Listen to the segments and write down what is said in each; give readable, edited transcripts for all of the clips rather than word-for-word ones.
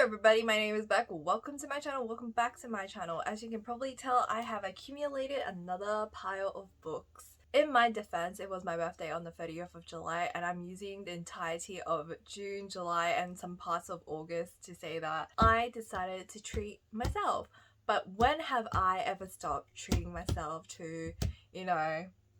everybody, my name is Beck. Welcome to my channel, welcome back to my channel. As you can probably tell, I have accumulated another pile of books. In my defense, it was my birthday on the 30th of July and I'm using the entirety of June, July and some parts of August to say that I decided to treat myself. But when have I ever stopped treating myself to,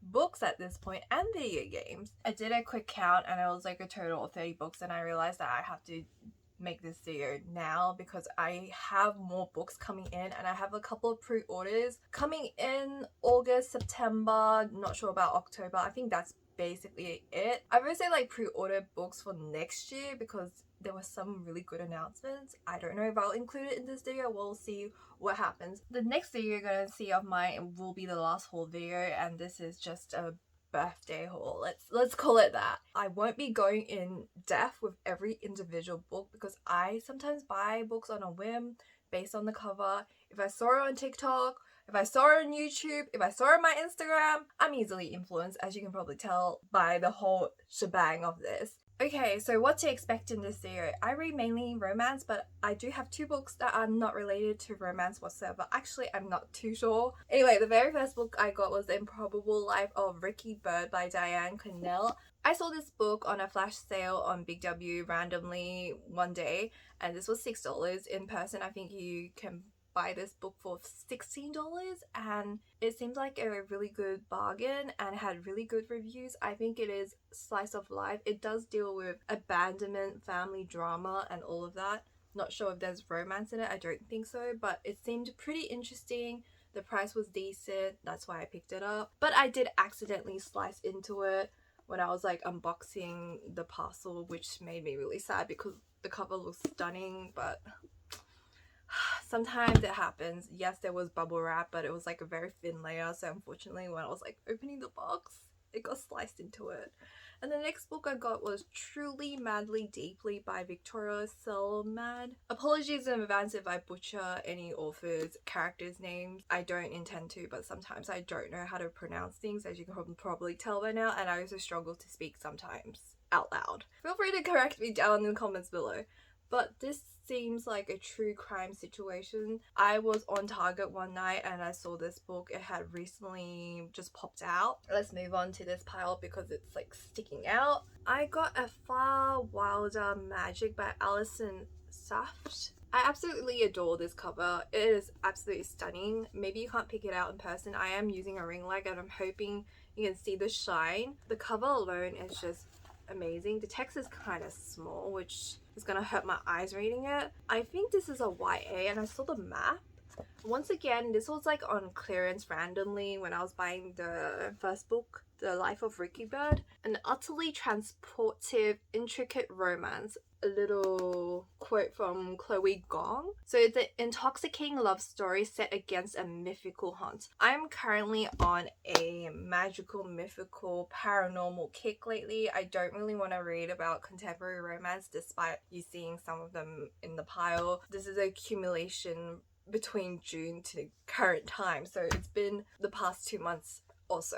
books at this point and video games? I did a quick count and it was like a total of 30 books, and I realized that I have to make this video now because I have more books coming in and I have a couple of pre-orders coming in August, September, not sure about October. I think that's basically it. I've also pre-ordered books for next year because there were some really good announcements. I don't know if I'll include it in this video. We'll see what happens. The next video you're gonna see of mine will be the last haul video, and this is just a birthday haul. Let's call it that. I won't be going in depth with every individual book because I sometimes buy books on a whim based on the cover. If I saw it on TikTok, if I saw it on YouTube, if I saw it on my Instagram, I'm easily influenced, as you can probably tell by the whole shebang of this. Okay, so what to expect in this video? I read mainly romance, but I do have two books that are not related to romance whatsoever. Actually, I'm not too sure. Anyway, the very first book I got was The Improbable Life of Ricebulb by Diane, Cannell. I saw this book on a flash sale on Big W randomly one day, and this was $6. In person, I think you can buy this book for $16, and it seems like a really good bargain and had really good reviews. I think it is slice of life. It does deal with abandonment, family drama and all of that. Not sure if there's romance in it, I don't think so, but it seemed pretty interesting. The price was decent, that's why I picked it up. But I did accidentally slice into it when I was unboxing the parcel, which made me really sad because the cover looks stunning, but sometimes it happens. Yes, there was bubble wrap, but it was a very thin layer, so unfortunately when I was opening the box, it got sliced into it. And the next book I got was Truly Madly Deeply by Victoria Selman. Apologies in advance if I butcher any authors' characters' names. I don't intend to, but sometimes I don't know how to pronounce things, as you can probably tell by now, and I also struggle to speak sometimes out loud. Feel free to correct me down in the comments below. But this seems like a true crime situation. I was on Target one night and I saw this book. It had recently just popped out. Let's move on to this pile because it's sticking out. I got A Far Wilder Magic by Alison Saft. I absolutely adore this cover. It is absolutely stunning. Maybe you can't pick it out in person. I am using a ring light and I'm hoping you can see the shine. The cover alone is just amazing. The text is kind of small, which is gonna hurt my eyes reading it. I think this is a YA and I saw the map. Once again, this was on clearance randomly when I was buying the first book, The Life of Ricebulb. An utterly transportive, intricate romance. A little quote from Chloe Gong. So the intoxicating love story set against a mythical haunt. I'm currently on a magical, mythical, paranormal kick lately. I don't really want to read about contemporary romance despite you seeing some of them in the pile. This is an accumulation between June to the current time, so it's been the past 2 months or so.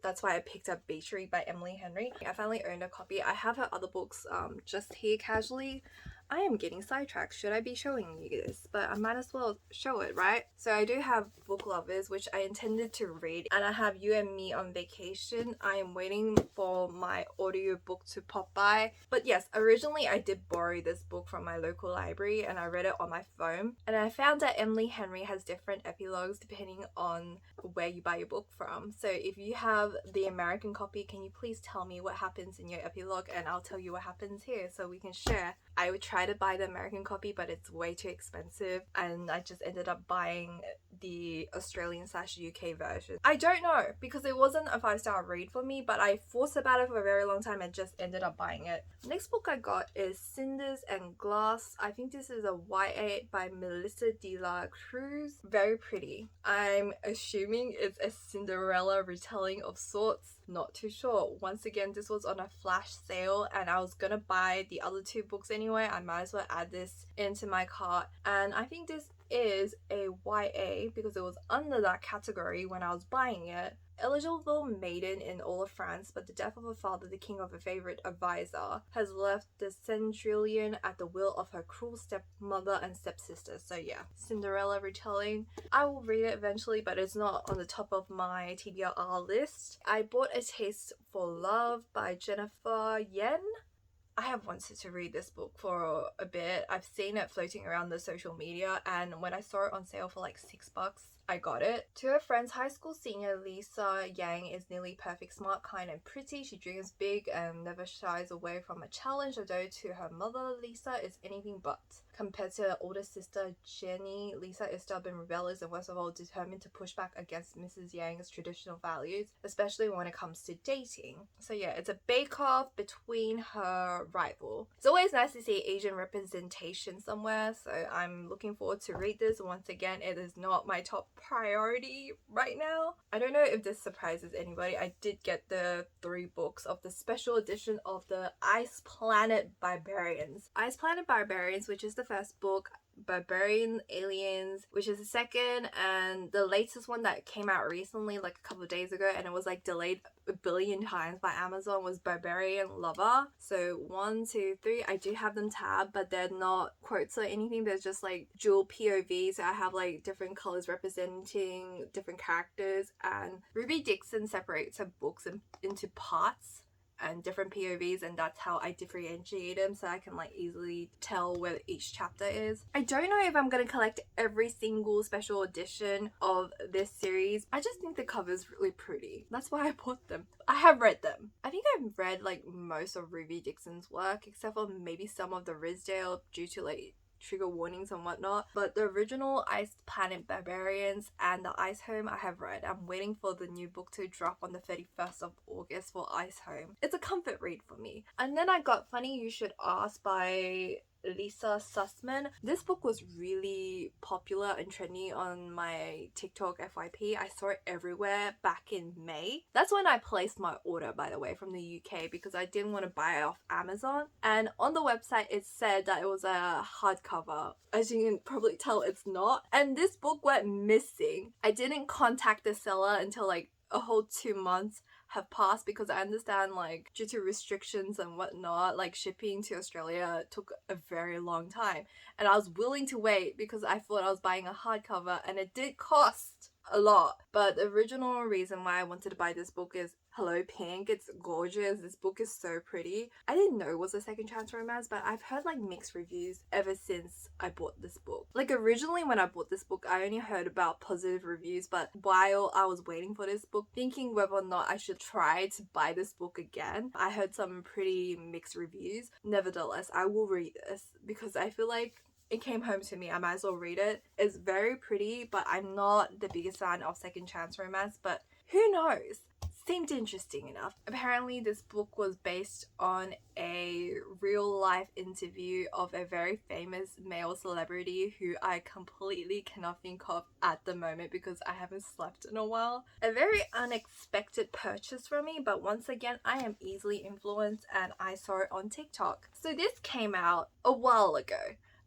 That's why I picked up Beechery by Emily Henry. I finally owned a copy. I have her other books just here casually. I am getting sidetracked. Should I be showing you this? But I might as well show it, right? So I do have Book Lovers, which I intended to read, and I have You and Me on Vacation. I am waiting for my audiobook to pop by. But yes, originally I did borrow this book from my local library and I read it on my phone. And I found that Emily Henry has different epilogues depending on where you buy your book from. So if you have the American copy, can you please tell me what happens in your epilogue, and I'll tell you what happens here so we can share. I would try to buy the American copy, but it's way too expensive, and I just ended up buying the Australian/UK version. I don't know, because it wasn't a 5-star read for me, but I forced about it for a very long time and just ended up buying it. Next book I got is Cinders and Glass. I think this is a YA by Melissa de la Cruz. Very pretty. I'm assuming it's a Cinderella retelling of sorts. Not too sure. Once again, this was on a flash sale and I was gonna buy the other two books anyway. I might as well add this into my cart. And I think this is a YA because it was under that category when I was buying it. Eligible maiden in all of France, but the death of her father, the king of her favorite advisor, has left the centurion at the will of her cruel stepmother and stepsister. So yeah, Cinderella retelling. I will read it eventually, but it's not on the top of my TBR list. I bought A Taste for Love by Jennifer Yen. I have wanted to read this book for a bit. I've seen it floating around the social media, and when I saw it on sale for like $6, I got it. To her friends, high school senior Lisa Yang is nearly perfect, smart, kind, and pretty. She dreams big and never shies away from a challenge, although to her mother, Lisa is anything but. Compared to her older sister, Jenny, Lisa is stubborn, rebellious, and worst of all, determined to push back against Mrs. Yang's traditional values, especially when it comes to dating. So yeah, it's a bake-off between her rival. It's always nice to see Asian representation somewhere, so I'm looking forward to read this. Once again, it is not my top priority right now. I don't know if this surprises anybody. I did get the 3 books of the special edition of the Ice Planet Barbarians. Ice Planet Barbarians, which is the first book, Barbarian Aliens, which is the second, and the latest one that came out recently, like a couple of days ago, and it was like delayed a billion times by Amazon, was Barbarian Lover. So 1, 2, 3, I do have them tabbed, but they're not quotes or anything. They're just like dual POV, so I have like different colors representing different characters, and Ruby Dixon separates her books into parts and different POVs, and that's how I differentiate them, so I can like easily tell where each chapter is. I don't know if I'm gonna collect every single special edition of this series. I just think the cover's really pretty. That's why I bought them. I have read them. I think I've read like most of Ruby Dixon's work, except for maybe some of the Rysdale due to like trigger warnings and whatnot, but the original Ice Planet Barbarians and the Ice Home I have read. I'm waiting for the new book to drop on the 31st of August for Ice Home. It's a comfort read for me. And then I got Funny You Should Ask by Lisa Sussman. This book was really popular and trendy on my TikTok FYP. I saw it everywhere back in May. That's when I placed my order, by the way, from the UK, because I didn't want to buy it off Amazon. And on the website it said that it was a hardcover. As you can probably tell, it's not. And this book went missing. I didn't contact the seller until like a whole 2 months have passed, because I understand like due to restrictions and whatnot, like shipping to Australia took a very long time, and I was willing to wait because I thought I was buying a hardcover, and it did cost a lot. But the original reason why I wanted to buy this book is Hello Pink. It's gorgeous. This book is so pretty. I didn't know it was a second chance romance, but I've heard like mixed reviews ever since I bought this book. Like originally when I bought this book, I only heard about positive reviews, but while I was waiting for this book, thinking whether or not I should try to buy this book again, I heard some pretty mixed reviews. Nevertheless, I will read this because I feel like it came home to me. I might as well read it. It's very pretty, but I'm not the biggest fan of second chance romance, but who knows? Seemed interesting enough. Apparently this book was based on a real life interview of a very famous male celebrity who I completely cannot think of at the moment because I haven't slept in a while. A very unexpected purchase for me, but once again I am easily influenced and I saw it on TikTok. So this came out a while ago,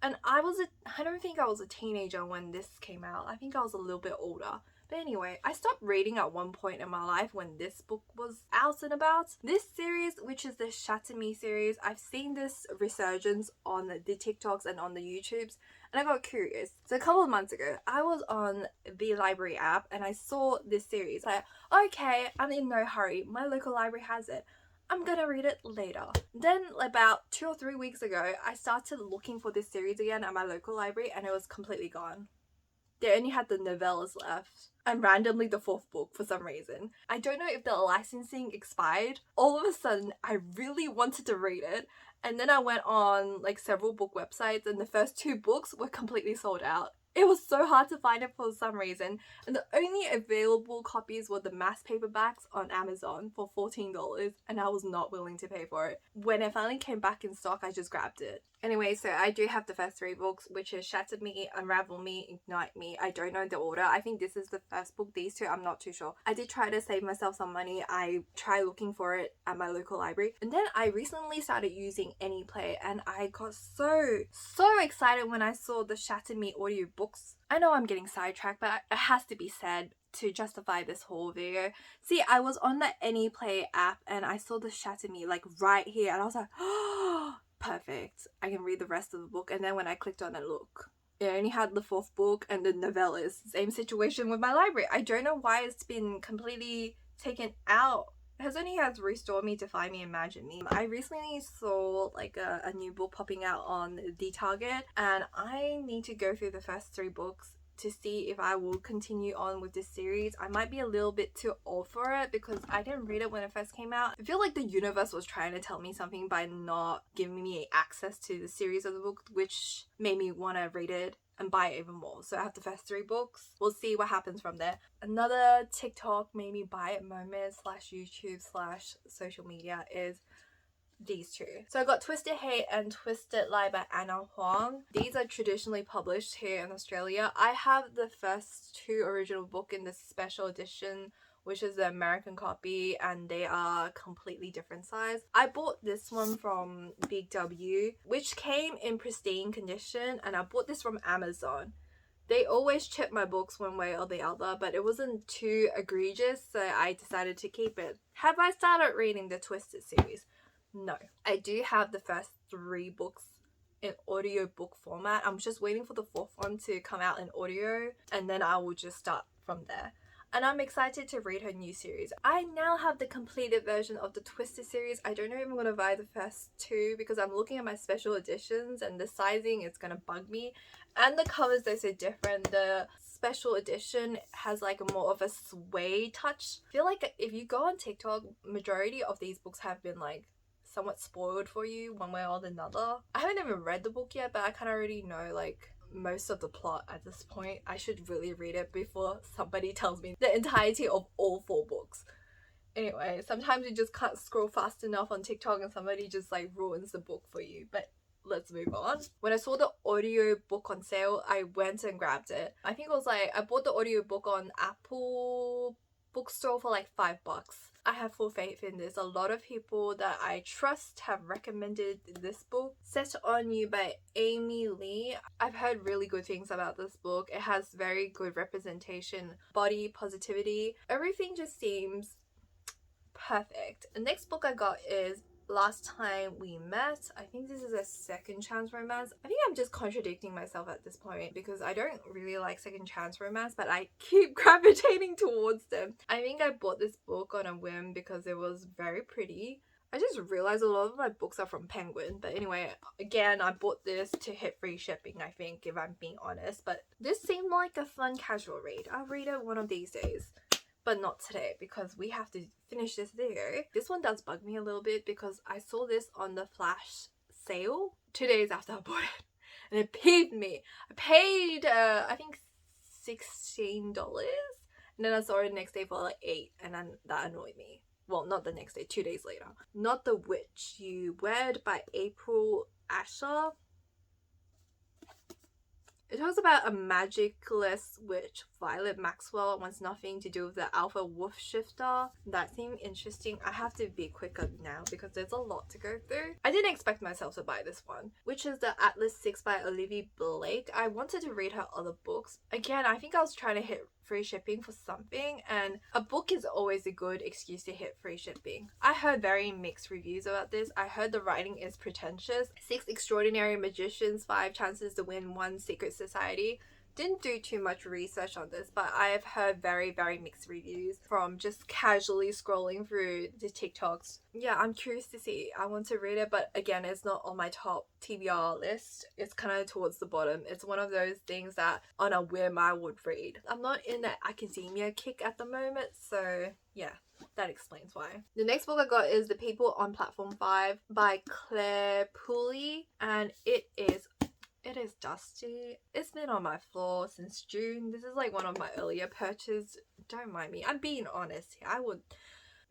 and I don't think I was a teenager when this came out. I think I was a little bit older. But anyway, I stopped reading at one point in my life when this book was out and about. This series, which is the Shatter Me series, I've seen this resurgence on the TikToks and on the YouTubes, and I got curious. So a couple of months ago, I was on the library app and I saw this series. Like, okay, I'm in no hurry. My local library has it. I'm gonna read it later. Then about 2 or 3 weeks ago, I started looking for this series again at my local library and it was completely gone. They only had the novellas left, and randomly the 4th book for some reason. I don't know if the licensing expired. All of a sudden, I really wanted to read it, and then I went on like several book websites and the first 2 books were completely sold out. It was so hard to find it for some reason, and the only available copies were the mass paperbacks on Amazon for $14, and I was not willing to pay for it. When it finally came back in stock, I just grabbed it. Anyway, so I do have the first 3 books, which is Shatter Me, Unravel Me, Ignite Me. I don't know the order. I think this is the first book. These 2, I'm not too sure. I did try to save myself some money. I tried looking for it at my local library. And then I recently started using AnyPlay, and I got so excited when I saw the Shatter Me audiobooks. I know I'm getting sidetracked, but it has to be said to justify this whole video. See, I was on the AnyPlay app and I saw the Shatter Me like right here, and I was like, oh, perfect, I can read the rest of the book. And then when I clicked on it, look, it only had the 4th book and the novellas. Same situation with my library. I don't know why it's been completely taken out. It has restored me to Find Me, Imagine Me. I recently saw like a new book popping out on the Target, and I need to go through the first 3 books to see if I will continue on with this series. I might be a little bit too old for it because I didn't read it when it first came out. I feel like the universe was trying to tell me something by not giving me access to the series of the book, which made me want to read it and buy it even more. So I have the first 3 books. We'll see what happens from there. Another TikTok made me buy it moment / YouTube / social media is these 2. So I got Twisted Hate and Twisted Lie by Anna Huang. These are traditionally published here in Australia. I have the first 2 original book in this special edition, which is the American copy, and they are completely different size. I bought this one from Big W, which came in pristine condition, and I bought this from Amazon. They always chip my books one way or the other, but it wasn't too egregious, so I decided to keep it. Have I started reading the Twisted series? No. I do have the first 3 books in audiobook format. I'm just waiting for the 4th one to come out in audio, and then I will just start from there. And I'm excited to read her new series. I now have the completed version of the Twisted series. I don't know if I'm going to buy the first 2 because I'm looking at my special editions and the sizing is going to bug me. And the covers, they're so different. The special edition has like more of a sway touch. I feel like if you go on TikTok, majority of these books have been like somewhat spoiled for you one way or another. I haven't even read the book yet, but I kind of already know like most of the plot at this point. I should really read it before somebody tells me the entirety of all 4 books. Anyway, sometimes you just can't scroll fast enough on TikTok and somebody just like ruins the book for you. But let's move on. When I saw the audio book on sale, I went and grabbed it. I think it was like, I bought the audio book on Apple bookstore for like $5. I have full faith in this. A lot of people that I trust have recommended this book. Set on You by Amy Lee. I've heard really good things about this book. It has very good representation, body positivity. Everything just seems perfect. The next book I got is Last Time We Met. I think this is a second chance romance. I think I'm just contradicting myself at this point because I don't really like second chance romance, but I keep gravitating towards them. I think I bought this book on a whim because it was very pretty. I just realized a lot of my books are from Penguin, but anyway, again, I bought this to hit free shipping, I think, if I'm being honest, but this seemed like a fun casual read. I'll read it one of these days. But not today because we have to finish this video. This one does bug me a little bit because I saw this on the flash sale 2 days after I bought it. And it peeved me. I paid, I think $16. And then I saw it the next day for like $8. And then that annoyed me. Well, not the next day, 2 days later. Not the Witch You Wed by April Asher. It talks about a magicless witch, Violet Maxwell, wants nothing to do with the alpha wolf shifter. That seemed interesting. I have to be quicker now because there's a lot to go through. I didn't expect myself to buy this one, which is the Atlas 6 by Olivier Blake. I wanted to read her other books. Again, I think I was trying to hit free shipping for something, and a book is always a good excuse to hit free shipping. I heard very mixed reviews about this. I heard the writing is pretentious. 6 extraordinary magicians, 5 chances to win 1 secret society. Didn't do too much research on this, but I've heard very mixed reviews from just casually scrolling through the TikToks. Yeah, I'm curious to see. I want to read it, but again, it's not on my top TBR list. It's kind of towards the bottom. It's one of those things that on a whim I would read. I'm not in that academia kick at the moment, so yeah, that explains why. The next book I got is The People on Platform 5 by Claire Pooley, and it is dusty. It's been on my floor since June. This is like one of my earlier purchases. Don't mind me. I'm being honest here. I would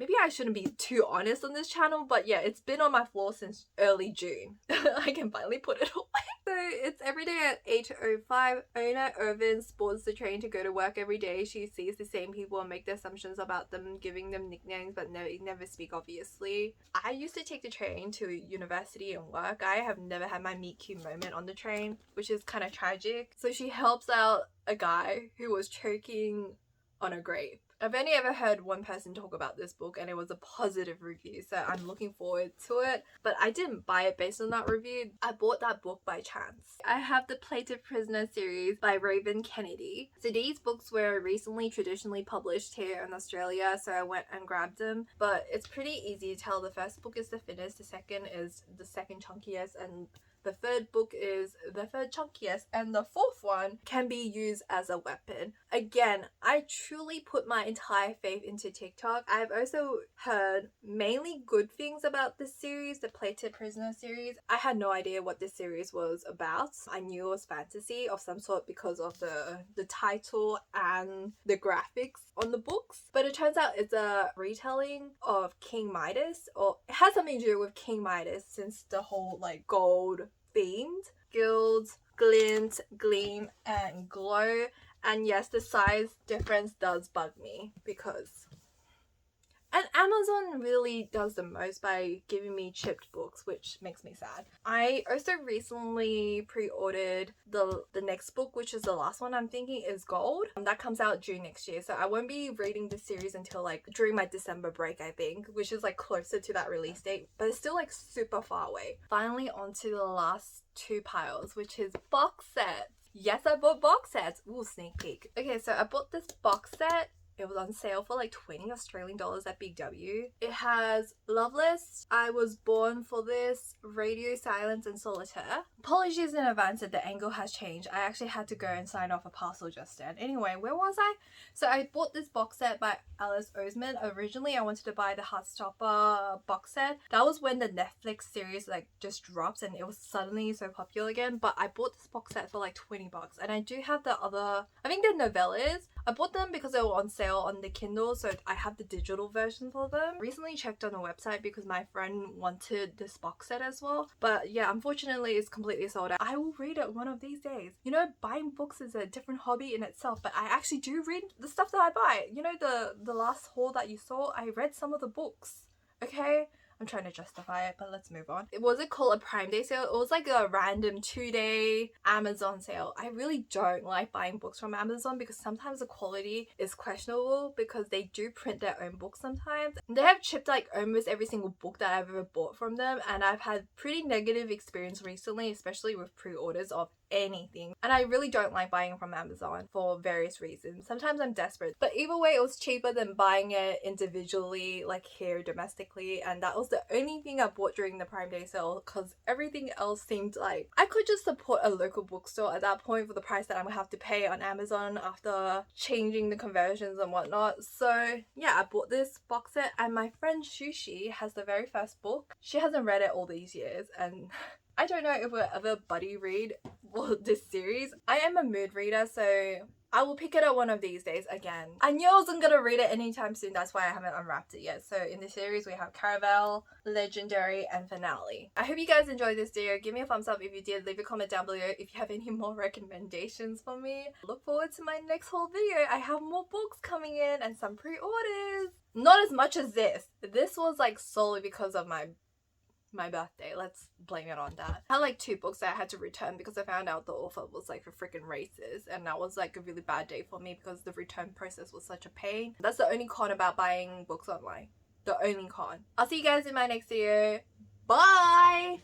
maybe I shouldn't be too honest on this channel, but yeah, it's been on my floor since early June. I can finally put it away. So it's every day at 8:05. Ona Irvin boards the train to go to work every day. She sees the same people and make the assumptions about them, giving them nicknames but never speak obviously. I used to take the train to university and work. I have never had my meet cute moment on the train, which is kind of tragic. So she helps out a guy who was choking on a grape. I've only ever heard one person talk about this book and it was a positive review, so I'm looking forward to it. But I didn't buy it based on that review. I bought that book by chance. I have the Plated Prisoner series by Raven Kennedy. So these books were recently traditionally published here in Australia, so I went and grabbed them. But it's pretty easy to tell. The first book is the thinnest, the second is the second chunkiest, and the third book is the third chunkiest, and the fourth one can be used as a weapon. Again, I truly put my entire faith into TikTok. I've also heard mainly good things about this series, the Plated Prisoner series. I had no idea what this series was about. I knew it was fantasy of some sort because of the title and the graphics on the books. But it turns out it's a retelling of King Midas, or it has something to do with King Midas since the whole like gold themed, gild, glint, gleam, and glow. And yes, the size difference does bug me because, and Amazon really does the most by giving me chipped books, which makes me sad. I also recently pre-ordered the next book, which is the last one I'm thinking is Gold. That comes out June next year, so I won't be reading this series until like during my December break, I think, which is like closer to that release date, but it's still like super far away. Finally, onto the last two piles, which is box sets. Yes, I bought box sets. Ooh, sneak peek. Okay, so I bought this box set. It was on sale for like 20 Australian dollars at Big W. It has Loveless, I Was Born for This, Radio Silence, and Solitaire. Apologies in advance that the angle has changed. I actually had to go and sign off a parcel just then. Anyway, where was I? So I bought this box set by Alice Oseman. Originally, I wanted to buy the Heartstopper box set. That was when the Netflix series like just dropped and it was suddenly so popular again. But I bought this box set for like 20 bucks. And I do have the other, I think the novellas. I bought them because they were on sale on the Kindle, so I have the digital version for them. Recently checked on the website because my friend wanted this box set as well. But yeah, unfortunately it's completely sold out. I will read it one of these days. You know, buying books is a different hobby in itself, but I actually do read the stuff that I buy. You know, the last haul that you saw, I read some of the books. Okay? I'm trying to justify it, but let's move on. Was it called a Prime Day sale? It was like a random 2-day Amazon sale. I really don't like buying books from Amazon because sometimes the quality is questionable because they do print their own books sometimes. They have chipped like almost every single book that I've ever bought from them, and I've had pretty negative experience recently, especially with pre-orders of anything. And I really don't like buying from Amazon for various reasons. Sometimes I'm desperate, but either way it was cheaper than buying it individually like here domestically, and that was the only thing I bought during the Prime Day sale because everything else seemed like I could just support a local bookstore at that point for the price that I'm gonna have to pay on Amazon after changing the conversions and whatnot. So yeah, I bought this box set, and my friend Shushi has the very first book. She hasn't read it all these years, and I don't know if we'll ever buddy read this series. I am a mood reader, so I will pick it up one of these days again. I knew I wasn't gonna read it anytime soon, that's why I haven't unwrapped it yet. So in the series we have Caravel, Legendary, and Finale. I hope you guys enjoyed this video. Give me a thumbs up if you did. Leave a comment down below if you have any more recommendations for me. Look forward to my next haul video. I have more books coming in and some pre-orders. Not as much as this. This was like solely because of my birthday. Let's blame it on that. I had like 2 books that I had to return because I found out the author was like a freaking racist, and that was like a really bad day for me because the return process was such a pain. That's the only con about buying books online. The only con. I'll see you guys in my next video. Bye!